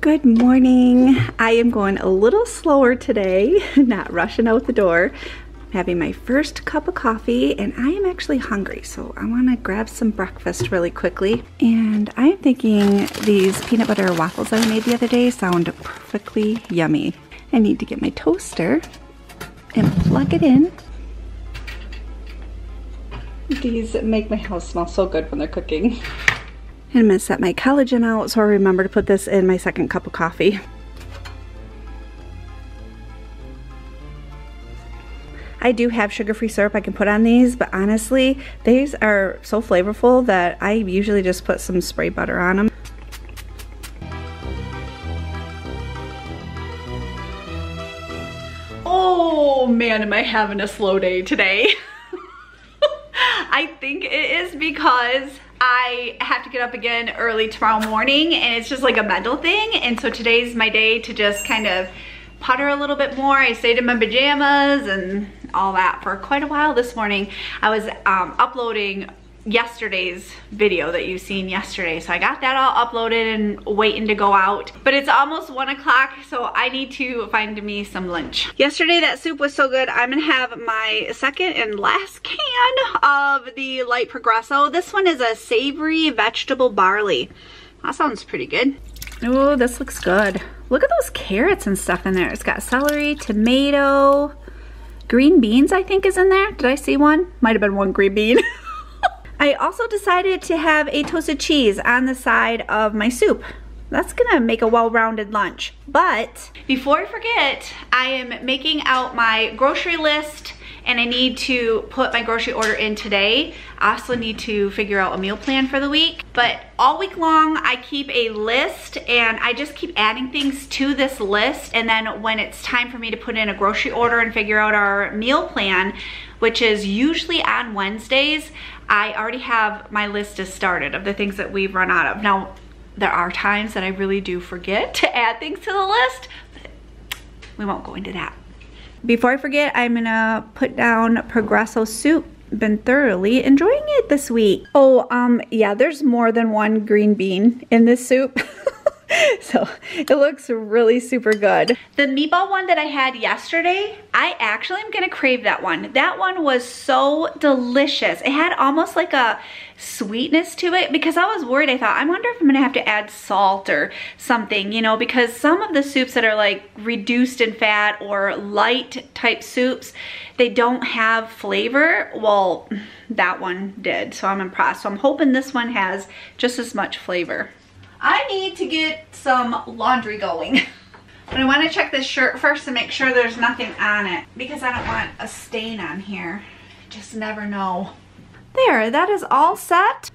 Good morning. I am going a little slower today, not rushing out the door. I'm having my first cup of coffee and I am actually hungry, so I want to grab some breakfast really quickly. And I'm thinking these peanut butter waffles I made the other day sound perfectly yummy. I need to get my toaster and plug it in. These make my house smell so good when they're cooking. And I'm gonna set my collagen out so I remember to put this in my second cup of coffee. I do have sugar-free syrup I can put on these, but honestly, these are so flavorful that I usually just put some spray butter on them. Oh man, am I having a slow day today. I think it is because I have to get up again early tomorrow morning and it's just like a mental thing, and so today's my day to just kind of putter a little bit more. I stayed in my pajamas and all that for quite a while this morning. I was uploading yesterday's video that you've seen yesterday, so I got that all uploaded and waiting to go out, but it's almost 1 o'clock, so I need to find me some lunch. Yesterday that soup was so good. I'm gonna have my second and last can of the Light Progresso. This one is a savory vegetable barley. That sounds pretty good. Oh, this looks good. Look at those carrots and stuff in there. It's got celery, tomato, green beans I think is in there. Did I see one? Might have been one green bean. I also decided to have a toasted cheese on the side of my soup. That's gonna make a well-rounded lunch. But before I forget, I am making out my grocery list and I need to put my grocery order in today. I also need to figure out a meal plan for the week. But all week long, I keep a list and I just keep adding things to this list. And then when it's time for me to put in a grocery order and figure out our meal plan, which is usually on Wednesdays, I already have my list is started of the things that we've run out of. Now, there are times that I really do forget to add things to the list, but we won't go into that. Before I forget, I'm gonna put down Progresso soup. Been thoroughly enjoying it this week. Oh, yeah, there's more than one green bean in this soup. So it looks really super good. The meatball one that I had yesterday, I actually am gonna crave that one. That one was so delicious. It had almost like a sweetness to it because I was worried. I thought, I wonder if I'm gonna have to add salt or something, you know, because some of the soups that are like reduced in fat or light type soups, they don't have flavor. Well, that one did, so I'm impressed. So I'm hoping this one has just as much flavor. I need to get some laundry going. But I want to check this shirt first to make sure there's nothing on it because I don't want a stain on here. Just never know. There, that is all set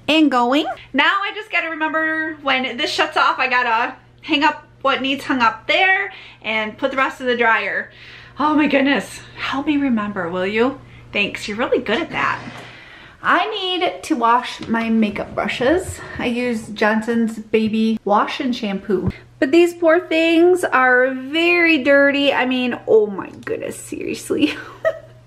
and going. Now I just gotta remember when this shuts off, I gotta hang up what needs hung up there and put the rest of the dryer. Oh my goodness, help me remember, will you? Thanks, you're really good at that. I need to wash my makeup brushes. I use Johnson's Baby Wash and Shampoo. But these poor things are very dirty. I mean, oh my goodness, seriously.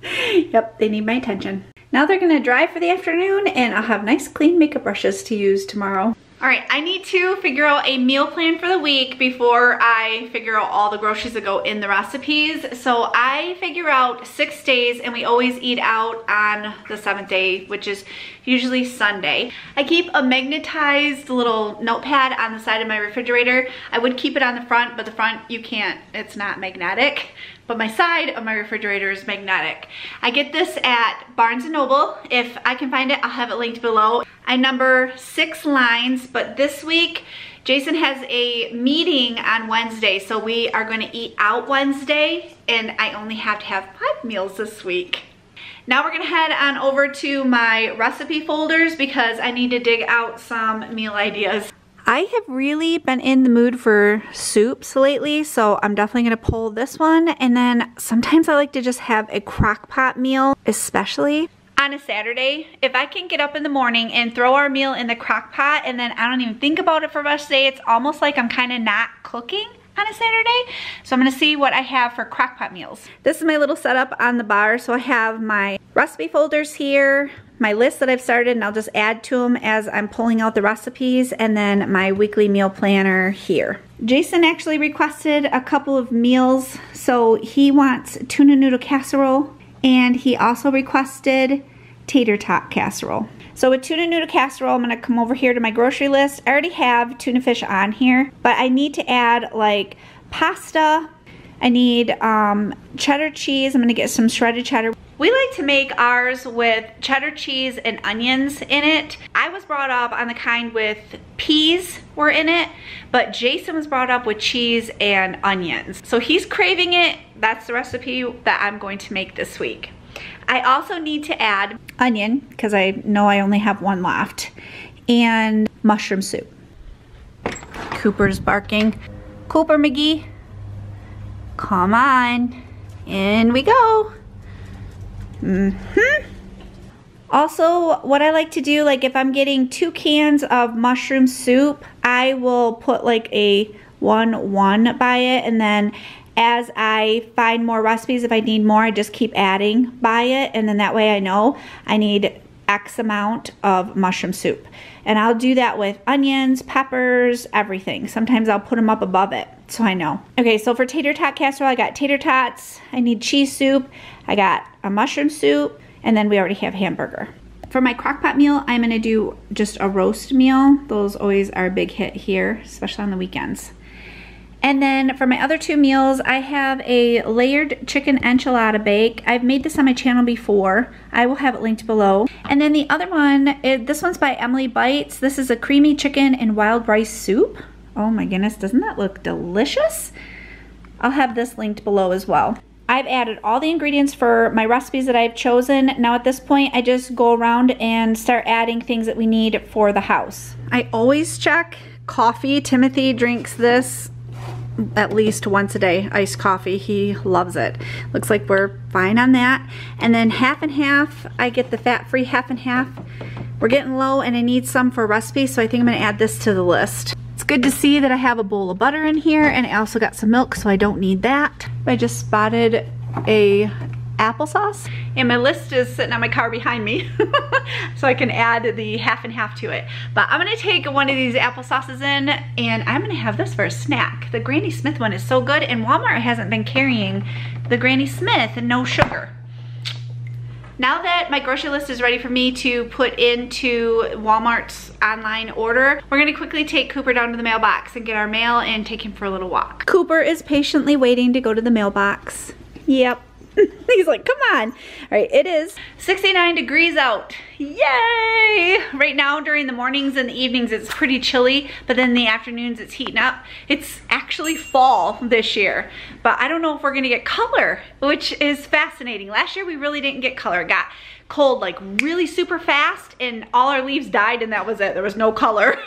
Yep, they need my attention. Now they're gonna dry for the afternoon and I'll have nice clean makeup brushes to use tomorrow. All right, I need to figure out a meal plan for the week before I figure out all the groceries that go in the recipes. So I figure out 6 days and we always eat out on the 7th day, which is usually Sunday. I keep a magnetized little notepad on the side of my refrigerator. I would keep it on the front, but the front you can't, it's not magnetic. But my side of my refrigerator is magnetic. I get this at Barnes & Noble. If I can find it, I'll have it linked below. I number 6 lines, but this week, Jason has a meeting on Wednesday, so we are gonna eat out Wednesday, and I only have to have 5 meals this week. Now we're gonna head on over to my recipe folders because I need to dig out some meal ideas. I have really been in the mood for soups lately, so I'm definitely gonna pull this one. And then sometimes I like to just have a crock pot meal, especially on a Saturday. If I can get up in the morning and throw our meal in the crock pot and then I don't even think about it for the rest of the day, it's almost like I'm kind of not cooking on a Saturday. So I'm gonna see what I have for crock pot meals. This is my little setup on the bar. So I have my recipe folders here, my list that I've started, and I'll just add to them as I'm pulling out the recipes, and then my weekly meal planner here. Jason actually requested a couple of meals, so he wants tuna noodle casserole, and he also requested tater tot casserole. So with tuna noodle casserole, I'm gonna come over here to my grocery list. I already have tuna fish on here, but I need to add like pasta. I need cheddar cheese. I'm gonna get some shredded cheddar. We like to make ours with cheddar cheese and onions in it. I was brought up on the kind with peas were in it, but Jason was brought up with cheese and onions. So he's craving it. That's the recipe that I'm going to make this week. I also need to add onion, because I know I only have one left, and mushroom soup. Cooper's barking. Cooper McGee, come on, in we go. Also, what I like to do, like if I'm getting 2 cans of mushroom soup, I will put like a 1-1 by it, and then as I find more recipes, if I need more, I just keep adding by it, and then that way I know I need X amount of mushroom soup. And I'll do that with onions, peppers, everything. Sometimes I'll put them up above it, so I know. Okay, so for tater tot casserole, I got tater tots, I need cheese soup, I got a mushroom soup, and then we already have hamburger. For my crock pot meal, I'm gonna do just a roast meal. Those always are a big hit here, especially on the weekends. And then for my other 2 meals, I have a layered chicken enchilada bake. I've made this on my channel before. I will have it linked below. And then the other one, this one's by Emily Bites. This is a creamy chicken and wild rice soup. Oh my goodness, doesn't that look delicious? I'll have this linked below as well. I've added all the ingredients for my recipes that I've chosen. Now at this point, I just go around and start adding things that we need for the house. I always check coffee. Timothy drinks this at least once a day, iced coffee. He loves it. Looks like we're fine on that. And then half and half, I get the fat-free half and half. We're getting low and I need some for a recipe, so I think I'm gonna add this to the list. It's good to see that I have a bowl of butter in here, and I also got some milk, so I don't need that. I just spotted a applesauce, and my list is sitting on my car behind me so I can add the half and half to it. But I'm gonna take one of these applesauces in, and I'm gonna have this for a snack. The Granny Smith one is so good, and Walmart hasn't been carrying the Granny Smith and no sugar. Now that my grocery list is ready for me to put into Walmart's online order, we're gonna quickly take Cooper down to the mailbox and get our mail and take him for a little walk. Cooper is patiently waiting to go to the mailbox. Yep. He's like, come on. All right, it is 69 degrees out. Yay! Right now during the mornings and the evenings it's pretty chilly, but then in the afternoons it's heating up. It's actually fall this year, but I don't know if we're gonna get color, which is fascinating. Last year we really didn't get color. It got cold like really super fast and all our leaves died and that was it. There was no color.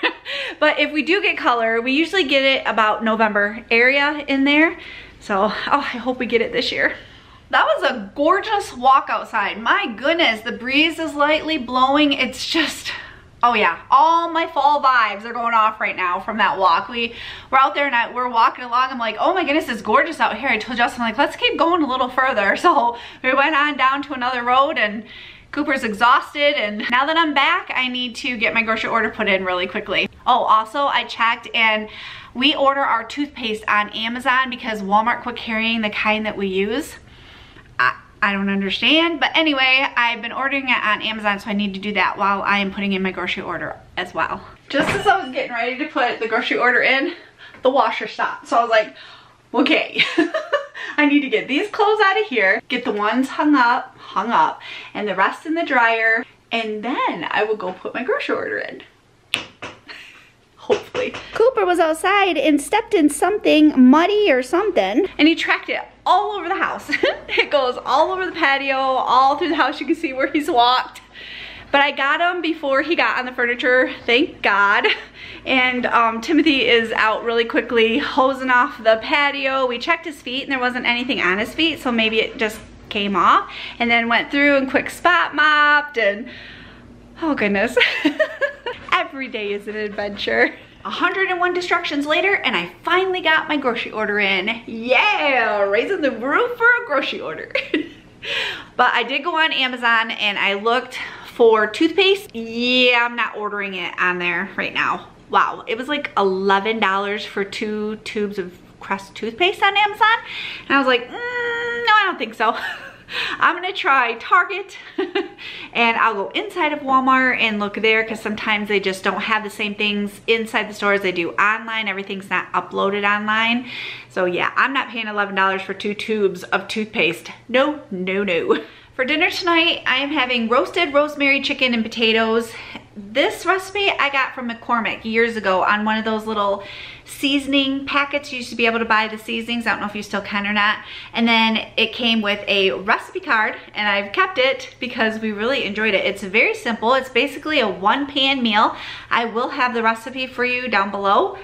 But if we do get color, we usually get it about November area in there. So, oh, I hope we get it this year. That was a gorgeous walk outside. My goodness, the breeze is lightly blowing. It's just, oh yeah, all my fall vibes are going off right now from that walk. We're out there and we're walking along. I'm like, oh my goodness, it's gorgeous out here. I told Justin, like, let's keep going a little further. So we went on down to another road and Cooper's exhausted, and now that I'm back, I need to get my grocery order put in really quickly. Oh, also I checked and we order our toothpaste on Amazon because Walmart quit carrying the kind that we use. I don't understand, but anyway, I've been ordering it on Amazon, so I need to do that while I am putting in my grocery order as well. Just as I was getting ready to put the grocery order in, the washer stopped. So I was like, okay, I need to get these clothes out of here, get the ones hung up, and the rest in the dryer, and then I will go put my grocery order in. Hopefully. Cooper was outside and stepped in something muddy or something, and he tracked it all over the house. It goes all over the patio, all through the house. You can see where he's walked. But I got him before he got on the furniture, thank God. And Timothy is out really quickly hosing off the patio. We checked his feet and there wasn't anything on his feet, so maybe it just came off. And then went through and quick spot mopped and, oh goodness. Every day is an adventure. 101 distractions later and I finally got my grocery order in. Yeah, raising the roof for a grocery order. But I did go on Amazon and I looked For toothpaste, yeah, I'm not ordering it on there right now. Wow, it was like $11 for 2 tubes of Crest toothpaste on Amazon. And I was like, no, I don't think so. I'm gonna try Target and I'll go inside of Walmart and look there, because sometimes they just don't have the same things inside the stores they do online. Everything's not uploaded online. So yeah, I'm not paying $11 for 2 tubes of toothpaste. No, no, no. For dinner tonight, I am having roasted rosemary chicken and potatoes. This recipe I got from McCormick years ago on one of those little seasoning packets. You used to be able to buy the seasonings. I don't know if you still can or not. And then it came with a recipe card, and I've kept it because we really enjoyed it. It's very simple. It's basically a 1-pan meal. I will have the recipe for you down below.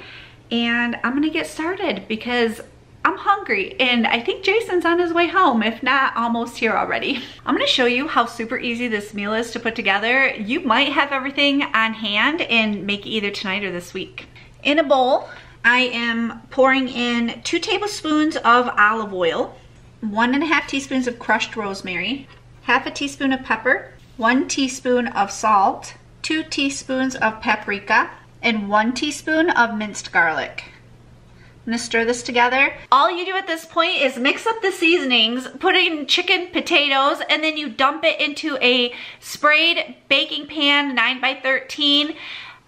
And I'm gonna get started because I'm hungry, and I think Jason's on his way home, if not almost here already. I'm gonna show you how super easy this meal is to put together. You might have everything on hand and make it either tonight or this week. In a bowl, I am pouring in 2 tablespoons of olive oil, 1.5 teaspoons of crushed rosemary, 1/2 teaspoon of pepper, 1 teaspoon of salt, 2 teaspoons of paprika, and 1 teaspoon of minced garlic. I'm gonna stir this together. All you do at this point is mix up the seasonings, put in chicken, potatoes, and then you dump it into a sprayed baking pan, 9x13.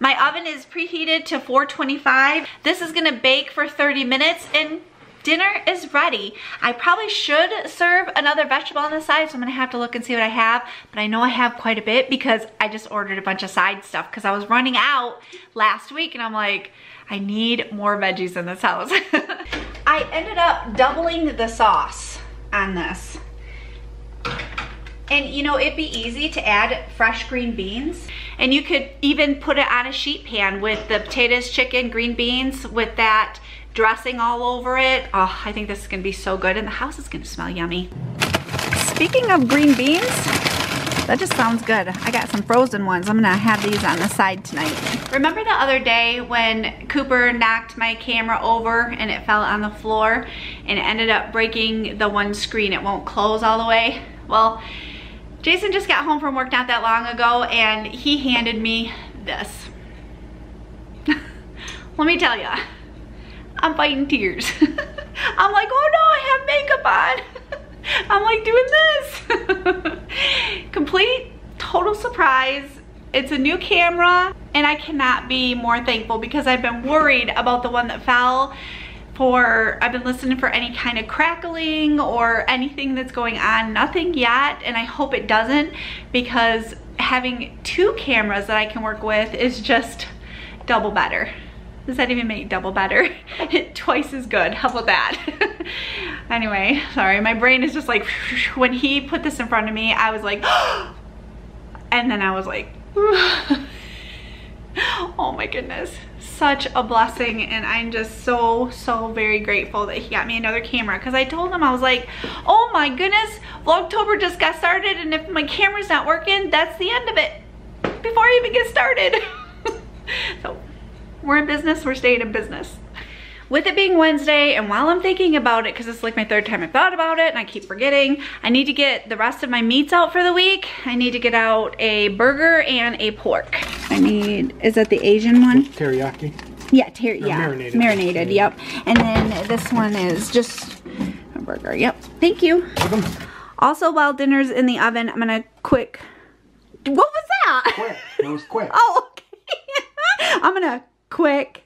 My oven is preheated to 425. This is gonna bake for 30 minutes and dinner is ready. I probably should serve another vegetable on the side, so I'm gonna have to look and see what I have, but I know I have quite a bit because I just ordered a bunch of side stuff because I was running out last week and I'm like, I need more veggies in this house. I ended up doubling the sauce on this. And you know, it'd be easy to add fresh green beans. And you could even put it on a sheet pan with the potatoes, chicken, green beans, with that dressing all over it. Oh, I think this is gonna be so good, and the house is gonna smell yummy. Speaking of green beans, that just sounds good. I got some frozen ones. I'm gonna have these on the side tonight. Remember the other day when Cooper knocked my camera over and it fell on the floor and it ended up breaking the one screen? It won't close all the way. Well, Jason just got home from work not that long ago and he handed me this. Let me tell ya, I'm fighting tears. I'm like, oh no, I have makeup on. I'm like doing this. Complete, total surprise. It's a new camera and I cannot be more thankful because I've been worried about the one that fell I've been listening for any kind of crackling or anything that's going on. Nothing yet, and I hope it doesn't, because having 2 cameras that I can work with is just double better. Does that even make double better? Twice as good. How about that? Anyway, sorry, my brain is just like, when he put this in front of me, I was like, and then I was like, oh my goodness, such a blessing. And I'm just so very grateful that he got me another camera, because I told him, I was like, oh my goodness, Vlogtober just got started, and if my camera's not working, that's the end of it before I even get started. So we're in business, we're staying in business. With it being Wednesday, and while I'm thinking about it, because it's like my 3rd time I've thought about it and I keep forgetting, I need to get the rest of my meats out for the week. I need to get out a burger and a pork. I need, is that the Asian one? Teriyaki? Yeah, yeah, marinated, yep. And then this one is just a burger, yep. Thank you. Also, while dinner's in the oven, I'm gonna quick, what was that? Quick, it was quick. Oh, okay. I'm gonna quick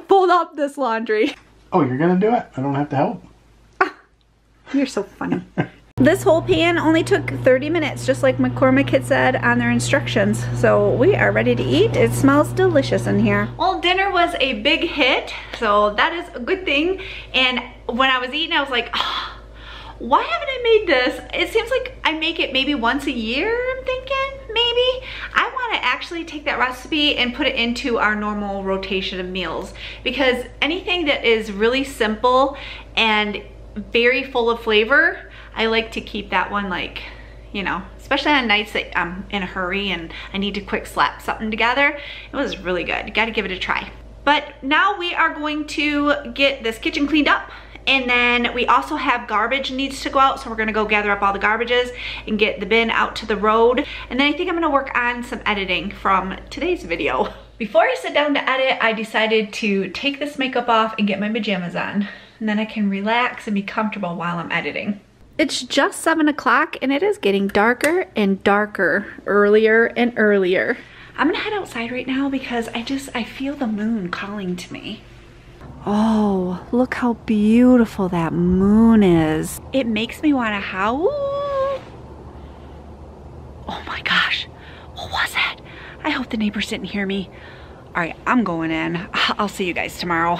fold up this laundry. Oh, you're gonna do it? I don't have to help? You're so funny. This whole pan only took 30 minutes, just like McCormick had said on their instructions. So we are ready to eat. It smells delicious in here. Well, dinner was a big hit, so that is a good thing. And when I was eating, I was like, oh, why haven't I made this? It seems like I make it maybe once a year, I'm thinking, maybe. I want to actually take that recipe and put it into our normal rotation of meals, because anything that is really simple and very full of flavor, I like to keep that one, like, you know, especially on nights that I'm in a hurry and I need to quick slap something together. It was really good. You got to give it a try. But now we are going to get this kitchen cleaned up And then we also have garbage needs to go out, so we're gonna go gather up all the garbages and get the bin out to the road. And then I think I'm gonna work on some editing from today's video. Before I sit down to edit, I decided to take this makeup off and get my pajamas on. And then I can relax and be comfortable while I'm editing. It's just 7 o'clock and it is getting darker and darker, earlier and earlier. I'm gonna head outside right now because I feel the moon calling to me. Oh, look how beautiful that moon is. It makes me wanna howl. Oh my gosh, what was that? I hope the neighbors didn't hear me. All right, I'm going in. I'll see you guys tomorrow.